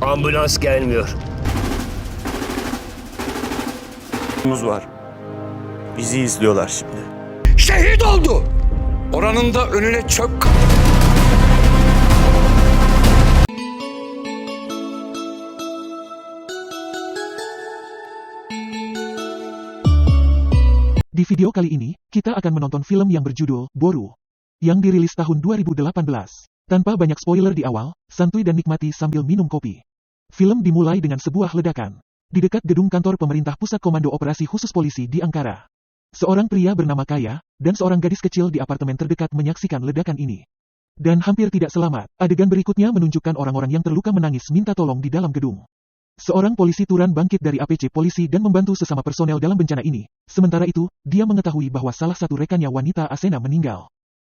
Ambulans gelmiyor. Var. Bizi izliyorlar şimdi. Şehit oldu. Oranın da önüne çöp. Di video kali ini, kita akan menonton film yang berjudul Boru, yang dirilis tahun 2018. Tanpa banyak spoiler di awal, santuy dan nikmati sambil minum kopi. Film dimulai dengan sebuah ledakan di dekat gedung kantor pemerintah Pusat Komando Operasi Khusus Polisi di Ankara. Seorang pria bernama Kaya, dan seorang gadis kecil di apartemen terdekat menyaksikan ledakan ini. Dan hampir tidak selamat, adegan berikutnya menunjukkan orang-orang yang terluka menangis minta tolong di dalam gedung. Seorang polisi Turan bangkit dari APC polisi dan membantu sesama personel dalam bencana ini. Sementara itu, dia mengetahui bahwa salah satu rekannya wanita Asena meninggal.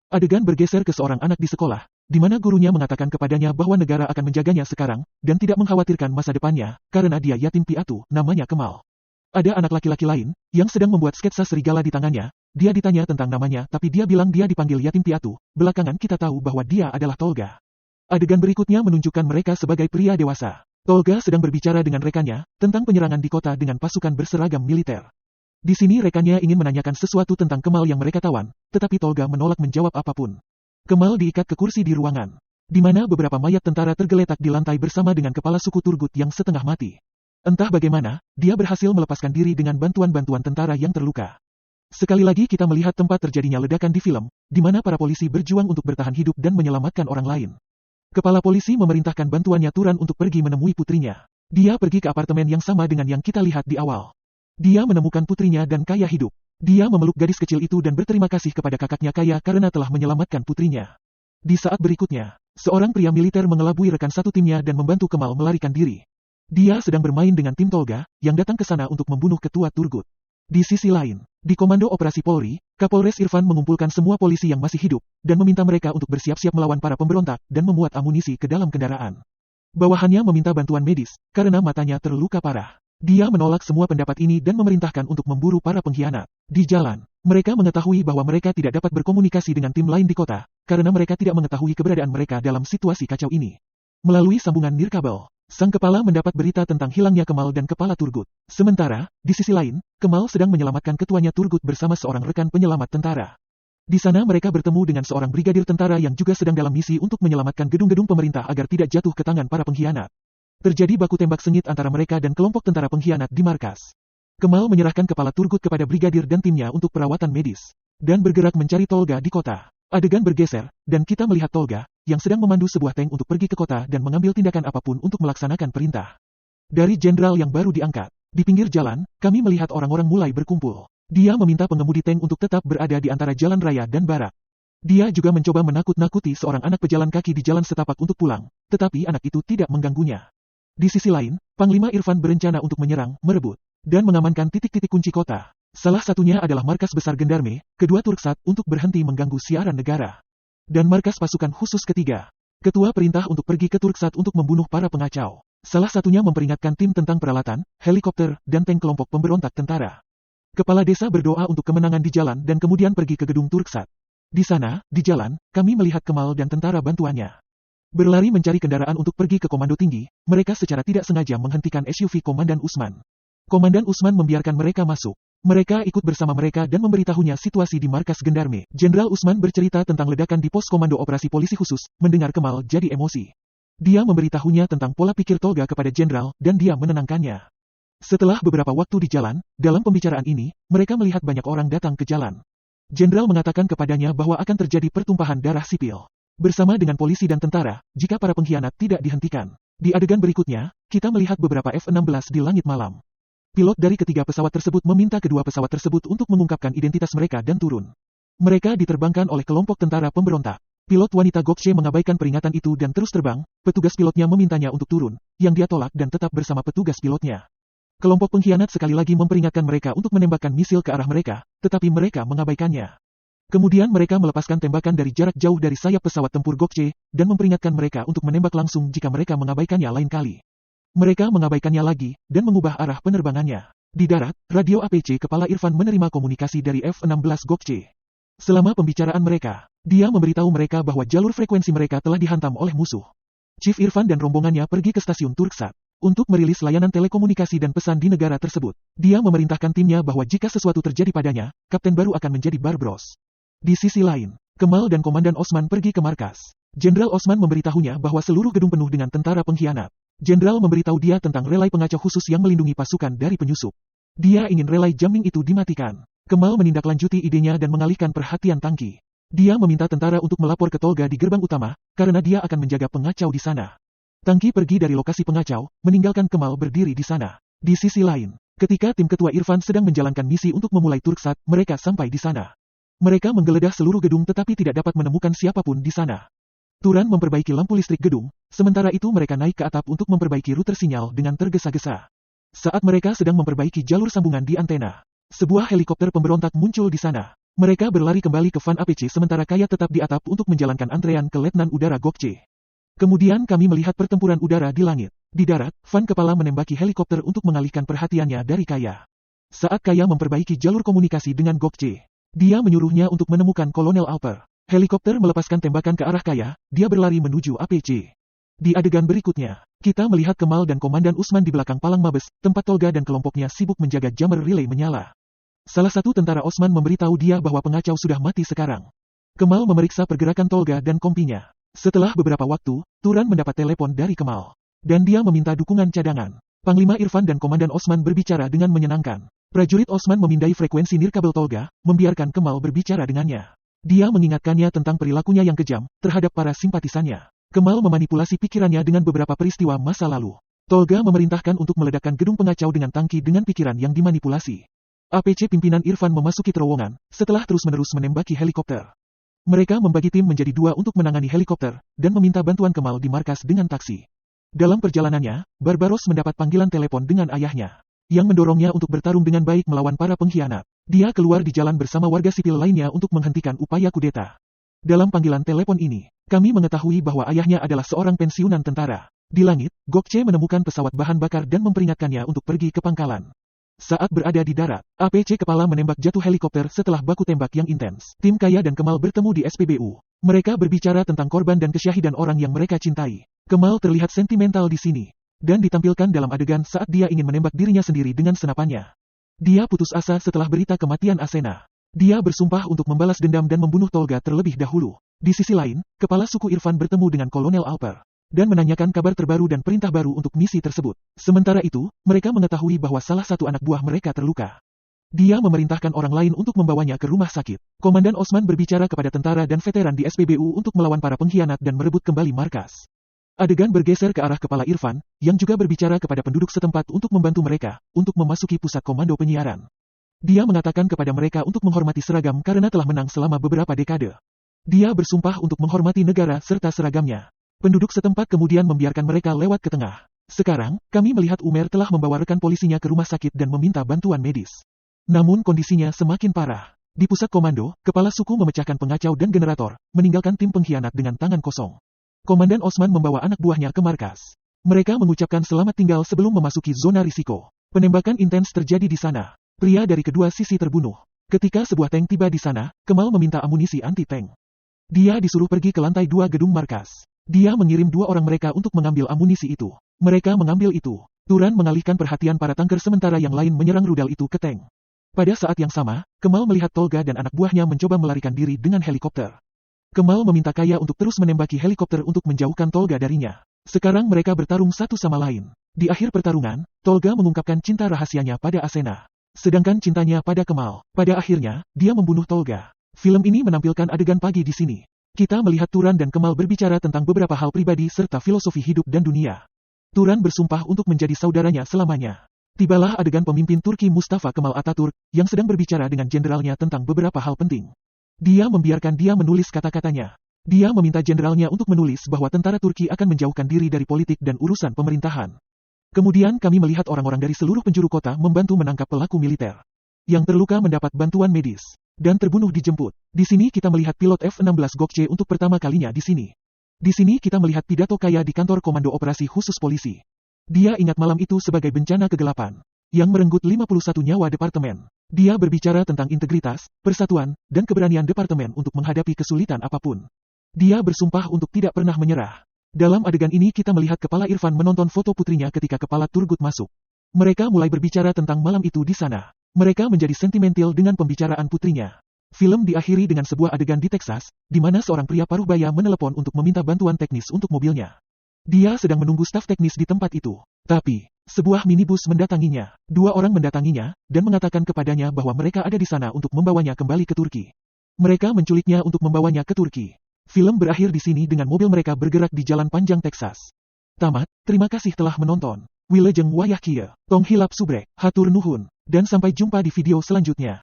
Adegan bergeser ke seorang anak di sekolah, di mana gurunya mengatakan kepadanya bahwa negara akan menjaganya sekarang, dan tidak mengkhawatirkan masa depannya, karena dia yatim piatu, namanya Kemal. Ada anak laki-laki lain, yang sedang membuat sketsa serigala di tangannya. Dia ditanya tentang namanya tapi dia bilang dia dipanggil yatim piatu. Belakangan kita tahu bahwa dia adalah Tolga. Adegan berikutnya menunjukkan mereka sebagai pria dewasa. Tolga sedang berbicara dengan rekannya tentang penyerangan di kota dengan pasukan berseragam militer. Di sini rekannya ingin menanyakan sesuatu tentang Kemal yang mereka tawan, tetapi Tolga menolak menjawab apapun. Kemal diikat ke kursi di ruangan, di mana beberapa mayat tentara tergeletak di lantai bersama dengan kepala suku Turgut yang setengah mati. Entah bagaimana, dia berhasil melepaskan diri dengan bantuan-bantuan tentara yang terluka. Sekali lagi kita melihat tempat terjadinya ledakan di film, di mana para polisi berjuang untuk bertahan hidup dan menyelamatkan orang lain. Kepala polisi memerintahkan bantuannya Turan untuk pergi menemui putrinya. Dia pergi ke apartemen yang sama dengan yang kita lihat di awal. Dia menemukan putrinya dan Kaya hidup. Dia memeluk gadis kecil itu dan berterima kasih kepada kakaknya Kaya karena telah menyelamatkan putrinya. Di saat berikutnya, seorang pria militer mengelabui rekan satu timnya dan membantu Kemal melarikan diri. Dia sedang bermain dengan tim Tolga, yang datang ke sana untuk membunuh ketua Turgut. Di sisi lain, di Komando Operasi Polri, Kapolres Irfan mengumpulkan semua polisi yang masih hidup, dan meminta mereka untuk bersiap-siap melawan para pemberontak, dan memuat amunisi ke dalam kendaraan. Bawahannya meminta bantuan medis, karena matanya terluka parah. Dia menolak semua pendapat ini dan memerintahkan untuk memburu para pengkhianat. Di jalan, mereka mengetahui bahwa mereka tidak dapat berkomunikasi dengan tim lain di kota, karena mereka tidak mengetahui keberadaan mereka dalam situasi kacau ini. Melalui sambungan nirkabel, sang kepala mendapat berita tentang hilangnya Kemal dan kepala Turgut. Sementara, di sisi lain, Kemal sedang menyelamatkan ketuanya Turgut bersama seorang rekan penyelamat tentara. Di sana mereka bertemu dengan seorang brigadir tentara yang juga sedang dalam misi untuk menyelamatkan gedung-gedung pemerintah agar tidak jatuh ke tangan para pengkhianat. Terjadi baku tembak sengit antara mereka dan kelompok tentara pengkhianat di markas. Kemal menyerahkan kepala Turgut kepada brigadir dan timnya untuk perawatan medis, dan bergerak mencari Tolga di kota. Adegan bergeser, dan kita melihat Tolga, yang sedang memandu sebuah tank untuk pergi ke kota dan mengambil tindakan apapun untuk melaksanakan perintah. Dari jenderal yang baru diangkat, di pinggir jalan, kami melihat orang-orang mulai berkumpul. Dia meminta pengemudi tank untuk tetap berada di antara jalan raya dan barak. Dia juga mencoba menakut-nakuti seorang anak pejalan kaki di jalan setapak untuk pulang, tetapi anak itu tidak mengganggunya. Di sisi lain, Panglima Irfan berencana untuk menyerang, merebut, dan mengamankan titik-titik kunci kota. Salah satunya adalah markas besar Gendarme, kedua Turksat untuk berhenti mengganggu siaran negara. Dan markas pasukan khusus ketiga. Ketua perintah untuk pergi ke Turksat untuk membunuh para pengacau. Salah satunya memperingatkan tim tentang peralatan, helikopter, dan tank kelompok pemberontak tentara. Kepala desa berdoa untuk kemenangan di jalan dan kemudian pergi ke gedung Turksat. Di sana, di jalan, kami melihat Kemal dan tentara bantuannya berlari mencari kendaraan untuk pergi ke komando tinggi. Mereka secara tidak sengaja menghentikan SUV Komandan Usman. Komandan Usman membiarkan mereka masuk. Mereka ikut bersama mereka dan memberitahunya situasi di markas Gendarme. Jenderal Usman bercerita tentang ledakan di pos komando operasi polisi khusus. Mendengar Kemal jadi emosi. Dia memberitahunya tentang pola pikir Tolga kepada jenderal, dan dia menenangkannya. Setelah beberapa waktu di jalan, dalam pembicaraan ini, mereka melihat banyak orang datang ke jalan. Jenderal mengatakan kepadanya bahwa akan terjadi pertumpahan darah sipil bersama dengan polisi dan tentara, jika para pengkhianat tidak dihentikan. Di adegan berikutnya, kita melihat beberapa F-16 di langit malam. Pilot dari ketiga pesawat tersebut meminta kedua pesawat tersebut untuk mengungkapkan identitas mereka dan turun. Mereka diterbangkan oleh kelompok tentara pemberontak. Pilot wanita Gokce mengabaikan peringatan itu dan terus terbang. Petugas pilotnya memintanya untuk turun, yang dia tolak dan tetap bersama petugas pilotnya. Kelompok pengkhianat sekali lagi memperingatkan mereka untuk menembakkan misil ke arah mereka, tetapi mereka mengabaikannya. Kemudian mereka melepaskan tembakan dari jarak jauh dari sayap pesawat tempur Gokce, dan memperingatkan mereka untuk menembak langsung jika mereka mengabaikannya lain kali. Mereka mengabaikannya lagi, dan mengubah arah penerbangannya. Di darat, radio APC Kepala Irfan menerima komunikasi dari F-16 Gokce. Selama pembicaraan mereka, dia memberitahu mereka bahwa jalur frekuensi mereka telah dihantam oleh musuh. Chief Irfan dan rombongannya pergi ke stasiun Turksat untuk merilis layanan telekomunikasi dan pesan di negara tersebut. Dia memerintahkan timnya bahwa jika sesuatu terjadi padanya, kapten baru akan menjadi Barbaros. Di sisi lain, Kemal dan Komandan Osman pergi ke markas. Jenderal Osman memberitahunya bahwa seluruh gedung penuh dengan tentara pengkhianat. Jenderal memberitahu dia tentang relay pengacau khusus yang melindungi pasukan dari penyusup. Dia ingin relay jamming itu dimatikan. Kemal menindaklanjuti idenya dan mengalihkan perhatian Tangki. Dia meminta tentara untuk melapor ke Tolga di gerbang utama, karena dia akan menjaga pengacau di sana. Tangki pergi dari lokasi pengacau, meninggalkan Kemal berdiri di sana. Di sisi lain, ketika tim ketua Irfan sedang menjalankan misi untuk memulai Turksat, mereka sampai di sana. Mereka menggeledah seluruh gedung tetapi tidak dapat menemukan siapapun di sana. Turan memperbaiki lampu listrik gedung, sementara itu mereka naik ke atap untuk memperbaiki router sinyal dengan tergesa-gesa. Saat mereka sedang memperbaiki jalur sambungan di antena, sebuah helikopter pemberontak muncul di sana. Mereka berlari kembali ke Van APC sementara Kaya tetap di atap untuk menjalankan antrean ke Letnan Udara Gokce. Kemudian kami melihat pertempuran udara di langit. Di darat, Van kepala menembaki helikopter untuk mengalihkan perhatiannya dari Kaya. Saat Kaya memperbaiki jalur komunikasi dengan Gokce, dia menyuruhnya untuk menemukan Kolonel Alper. Helikopter melepaskan tembakan ke arah Kaya, dia berlari menuju APC. Di adegan berikutnya, kita melihat Kemal dan Komandan Usman di belakang palang Mabes, tempat Tolga dan kelompoknya sibuk menjaga jammer relay menyala. Salah satu tentara Osman memberitahu dia bahwa pengacau sudah mati sekarang. Kemal memeriksa pergerakan Tolga dan kompinya. Setelah beberapa waktu, Turan mendapat telepon dari Kemal. Dan dia meminta dukungan cadangan. Panglima Irfan dan Komandan Osman berbicara dengan menyenangkan. Prajurit Osman memindai frekuensi nirkabel Tolga, membiarkan Kemal berbicara dengannya. Dia mengingatkannya tentang perilakunya yang kejam terhadap para simpatisannya. Kemal memanipulasi pikirannya dengan beberapa peristiwa masa lalu. Tolga memerintahkan untuk meledakkan gedung pengacau dengan tangki dengan pikiran yang dimanipulasi. APC pimpinan Irfan memasuki terowongan, setelah terus-menerus menembaki helikopter. Mereka membagi tim menjadi dua untuk menangani helikopter, dan meminta bantuan Kemal di markas dengan taksi. Dalam perjalanannya, Barbaros mendapat panggilan telepon dengan ayahnya, yang mendorongnya untuk bertarung dengan baik melawan para pengkhianat. Dia keluar di jalan bersama warga sipil lainnya untuk menghentikan upaya kudeta. Dalam panggilan telepon ini, kami mengetahui bahwa ayahnya adalah seorang pensiunan tentara. Di langit, Gokce menemukan pesawat bahan bakar dan memperingatkannya untuk pergi ke pangkalan. Saat berada di darat, APC kepala menembak jatuh helikopter setelah baku tembak yang intens. Tim Kaya dan Kemal bertemu di SPBU. Mereka berbicara tentang korban dan kesyahidan orang yang mereka cintai. Kemal terlihat sentimental di sini, dan ditampilkan dalam adegan saat dia ingin menembak dirinya sendiri dengan senapannya. Dia putus asa setelah berita kematian Asena. Dia bersumpah untuk membalas dendam dan membunuh Tolga terlebih dahulu. Di sisi lain, kepala suku Irfan bertemu dengan Kolonel Alper dan menanyakan kabar terbaru dan perintah baru untuk misi tersebut. Sementara itu, mereka mengetahui bahwa salah satu anak buah mereka terluka. Dia memerintahkan orang lain untuk membawanya ke rumah sakit. Komandan Osman berbicara kepada tentara dan veteran di SPBU untuk melawan para pengkhianat dan merebut kembali markas. Adegan bergeser ke arah kepala Irfan, yang juga berbicara kepada penduduk setempat untuk membantu mereka, untuk memasuki pusat komando penyiaran. Dia mengatakan kepada mereka untuk menghormati seragam karena telah menang selama beberapa dekade. Dia bersumpah untuk menghormati negara serta seragamnya. Penduduk setempat kemudian membiarkan mereka lewat ke tengah. Sekarang, kami melihat Umer telah membawa rekan polisinya ke rumah sakit dan meminta bantuan medis. Namun kondisinya semakin parah. Di pusat komando, kepala suku memecahkan pengacau dan generator, meninggalkan tim pengkhianat dengan tangan kosong. Komandan Osman membawa anak buahnya ke markas. Mereka mengucapkan selamat tinggal sebelum memasuki zona risiko. Penembakan intens terjadi di sana. Pria dari kedua sisi terbunuh. Ketika sebuah tank tiba di sana, Kemal meminta amunisi anti-tank. Dia disuruh pergi ke lantai 2 gedung markas. Dia mengirim 2 orang mereka untuk mengambil amunisi itu. Mereka mengambil itu. Turan mengalihkan perhatian para tanker sementara yang lain menyerang rudal itu ke tank. Pada saat yang sama, Kemal melihat Tolga dan anak buahnya mencoba melarikan diri dengan helikopter. Kemal meminta Kaya untuk terus menembaki helikopter untuk menjauhkan Tolga darinya. Sekarang mereka bertarung satu sama lain. Di akhir pertarungan, Tolga mengungkapkan cinta rahasianya pada Asena. Sedangkan cintanya pada Kemal. Pada akhirnya, dia membunuh Tolga. Film ini menampilkan adegan pagi di sini. Kita melihat Turan dan Kemal berbicara tentang beberapa hal pribadi serta filosofi hidup dan dunia. Turan bersumpah untuk menjadi saudaranya selamanya. Tibalah adegan pemimpin Turki Mustafa Kemal Atatürk, yang sedang berbicara dengan jenderalnya tentang beberapa hal penting. Dia membiarkan dia menulis kata-katanya. Dia meminta jenderalnya untuk menulis bahwa tentara Turki akan menjauhkan diri dari politik dan urusan pemerintahan. Kemudian kami melihat orang-orang dari seluruh penjuru kota membantu menangkap pelaku militer. Yang terluka mendapat bantuan medis, dan terbunuh dijemput. Di sini kita melihat pilot F-16 Gokce untuk pertama kalinya di sini. Di sini kita melihat pidato Kaya di kantor Komando Operasi Khusus Polisi. Dia ingat malam itu sebagai bencana kegelapan yang merenggut 51 nyawa departemen. Dia berbicara tentang integritas, persatuan, dan keberanian departemen untuk menghadapi kesulitan apapun. Dia bersumpah untuk tidak pernah menyerah. Dalam adegan ini kita melihat kepala Irfan menonton foto putrinya ketika kepala Turgut masuk. Mereka mulai berbicara tentang malam itu di sana. Mereka menjadi sentimental dengan pembicaraan putrinya. Film diakhiri dengan sebuah adegan di Texas, di mana seorang pria paruh baya menelepon untuk meminta bantuan teknis untuk mobilnya. Dia sedang menunggu staf teknis di tempat itu. Tapi, sebuah minibus mendatanginya. 2 orang mendatanginya, dan mengatakan kepadanya bahwa mereka ada di sana untuk membawanya kembali ke Turki. Mereka menculiknya untuk membawanya ke Turki. Film berakhir di sini dengan mobil mereka bergerak di jalan panjang Texas. Tamat, terima kasih telah menonton. Wilujeng wayah kieu, tong hilap subrek, hatur nuhun, dan sampai jumpa di video selanjutnya.